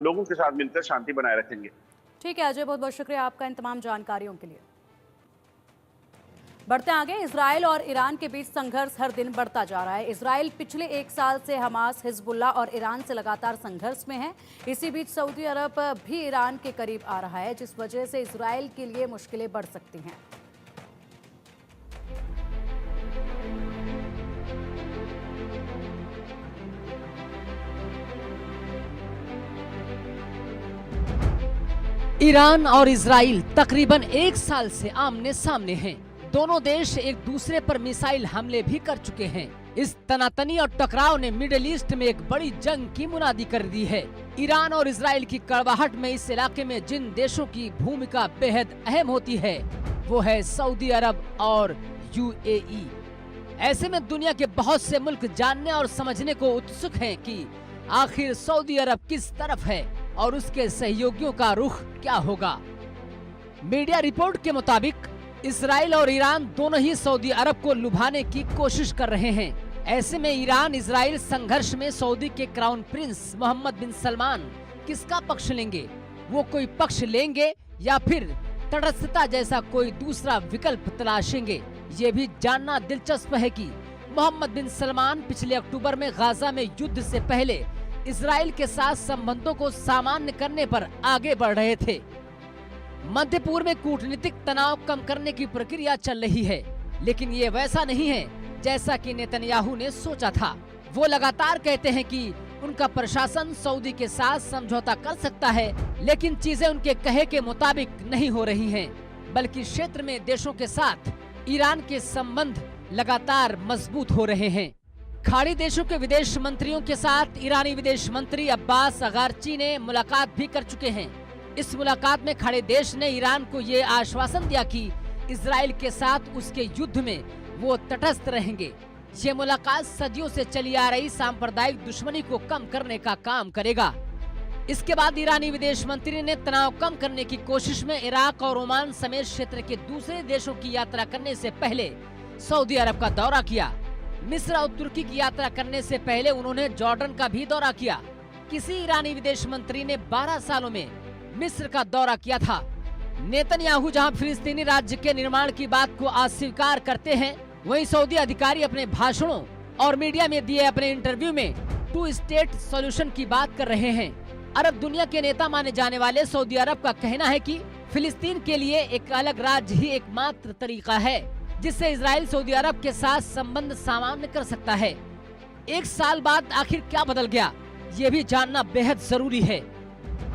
लोगों के साथ मिलकर शांति बनाए रखेंगे। ठीक है अजय, बहुत बहुत शुक्रिया आपका इन तमाम जानकारियों के लिए। बढ़ते आगे, इजराइल और ईरान के बीच संघर्ष हर दिन बढ़ता जा रहा है। इजराइल पिछले एक साल से हमास, हिजबुल्लाह और ईरान से लगातार संघर्ष में है। इसी बीच सऊदी अरब भी ईरान के करीब आ रहा है, जिस वजह से इजराइल के लिए मुश्किलें बढ़ सकती हैं। ईरान और इजराइल तकरीबन एक साल से आमने सामने हैं। दोनों देश एक दूसरे पर मिसाइल हमले भी कर चुके हैं। इस तनातनी और टकराव ने मिडिल ईस्ट में एक बड़ी जंग की मुनादी कर दी है। ईरान और इजराइल की कड़वाहट में इस इलाके में जिन देशों की भूमिका बेहद अहम होती है वो है सऊदी अरब और यूएई। ऐसे में दुनिया के बहुत से मुल्क जानने और समझने को उत्सुक हैं कि आखिर सऊदी अरब किस तरफ है और उसके सहयोगियों का रुख क्या होगा। मीडिया रिपोर्ट के मुताबिक इजराइल और ईरान दोनों ही सऊदी अरब को लुभाने की कोशिश कर रहे हैं। ऐसे में ईरान इजराइल संघर्ष में सऊदी के क्राउन प्रिंस मोहम्मद बिन सलमान किसका पक्ष लेंगे? वो कोई पक्ष लेंगे या फिर तटस्थता जैसा कोई दूसरा विकल्प तलाशेंगे? ये भी जानना दिलचस्प है कि मोहम्मद बिन सलमान पिछले अक्टूबर में गाजा में युद्ध से पहले इजराइल के साथ संबंधों को सामान्य करने पर आगे बढ़ रहे थे। मध्य पूर्व में कूटनीतिक तनाव कम करने की प्रक्रिया चल रही है, लेकिन ये वैसा नहीं है जैसा कि नेतन्याहू ने सोचा था। वो लगातार कहते हैं कि उनका प्रशासन सऊदी के साथ समझौता कर सकता है, लेकिन चीजें उनके कहे के मुताबिक नहीं हो रही हैं, बल्कि क्षेत्र में देशों के साथ ईरान के संबंध लगातार मजबूत हो रहे हैं। खाड़ी देशों के विदेश मंत्रियों के साथ ईरानी विदेश मंत्री अब्बास अगारची ने मुलाकात भी कर चुके हैं। इस मुलाकात में खाड़ी देश ने ईरान को ये आश्वासन दिया कि इजराइल के साथ उसके युद्ध में वो तटस्थ रहेंगे। ये मुलाकात सदियों से चली आ रही सांप्रदायिक दुश्मनी को कम करने का काम करेगा। इसके बाद ईरानी विदेश मंत्री ने तनाव कम करने की कोशिश में इराक और ओमान समेत क्षेत्र के दूसरे देशों की यात्रा करने से पहले सऊदी अरब का दौरा किया। मिस्र और तुर्की की यात्रा करने से पहले उन्होंने जॉर्डन का भी दौरा किया। किसी ईरानी विदेश मंत्री ने 12 सालों में मिस्र का दौरा किया था। नेतन्याहू जहां फिलिस्तीनी राज्य के निर्माण की बात को अस्वीकार करते हैं, वहीं सऊदी अधिकारी अपने भाषणों और मीडिया में दिए अपने इंटरव्यू में 2 स्टेट सॉल्यूशन की बात कर रहे हैं। अरब दुनिया के नेता माने जाने वाले सऊदी अरब का कहना है कि फिलिस्तीन के लिए एक अलग राज्य ही एकमात्र तरीका है जिससे इजराइल सऊदी अरब के साथ संबंध सामान्य कर सकता है। एक साल बाद आखिर क्या बदल गया, ये भी जानना बेहद जरूरी है।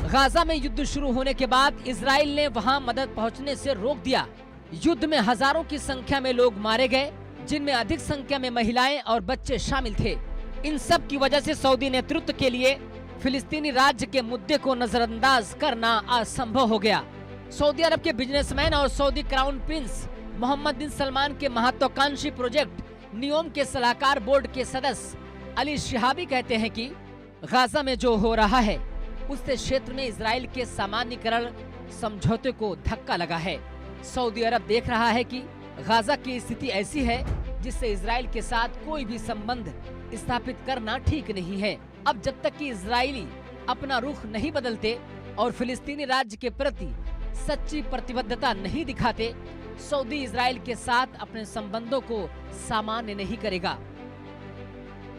गाजा में युद्ध शुरू होने के बाद इजराइल ने वहां मदद पहुंचने से रोक दिया। युद्ध में हजारों की संख्या में लोग मारे गए, जिनमें अधिक संख्या में महिलाएं और बच्चे शामिल थे। इन सब की वजह से सऊदी नेतृत्व के लिए फिलिस्तीनी राज्य के मुद्दे को नजरअंदाज करना असंभव हो गया। सऊदी अरब के बिजनेसमैन और सऊदी क्राउन प्रिंस मोहम्मद बिन सलमान के महत्वाकांक्षी प्रोजेक्ट नियोम के सलाहकार बोर्ड के सदस्य अली शिहाबी कहते हैं कि गाजा में जो हो रहा है उससे क्षेत्र में इजराइल के सामान्यीकरण समझौते को धक्का लगा है। सऊदी अरब देख रहा है कि गाजा की स्थिति ऐसी है जिससे इजराइल के साथ कोई भी संबंध स्थापित करना ठीक नहीं है। अब जब तक कि इजरायली अपना रुख नहीं बदलते और फिलिस्तीनी राज्य के प्रति सच्ची प्रतिबद्धता नहीं दिखाते, सऊदी इजराइल के साथ अपने संबंधों को सामान्य नहीं करेगा।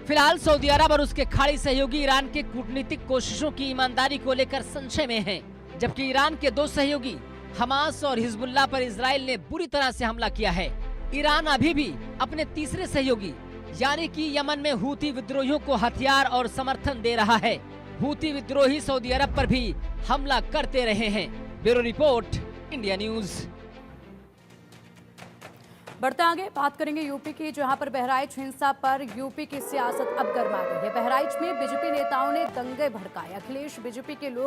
फिलहाल सऊदी अरब और उसके खाड़ी सहयोगी ईरान के कूटनीतिक कोशिशों की ईमानदारी को लेकर संशय में हैं, जबकि ईरान के 2 सहयोगी हमास और हिजबुल्लाह पर इजराइल ने बुरी तरह से हमला किया है। ईरान अभी भी अपने तीसरे सहयोगी यानी कि यमन में हूती विद्रोहियों को हथियार और समर्थन दे रहा है। हूती विद्रोही सऊदी अरब पर भी हमला करते रहे हैं। Bureau report, India news. बढ़ते आगे बात करेंगे यूपी की, जहां पर बहराइच हिंसा पर यूपी की सियासत अब गर्मा गई है। बहराइच में बीजेपी नेताओं ने दंगे भड़काए। अखिलेश बीजेपी के लोग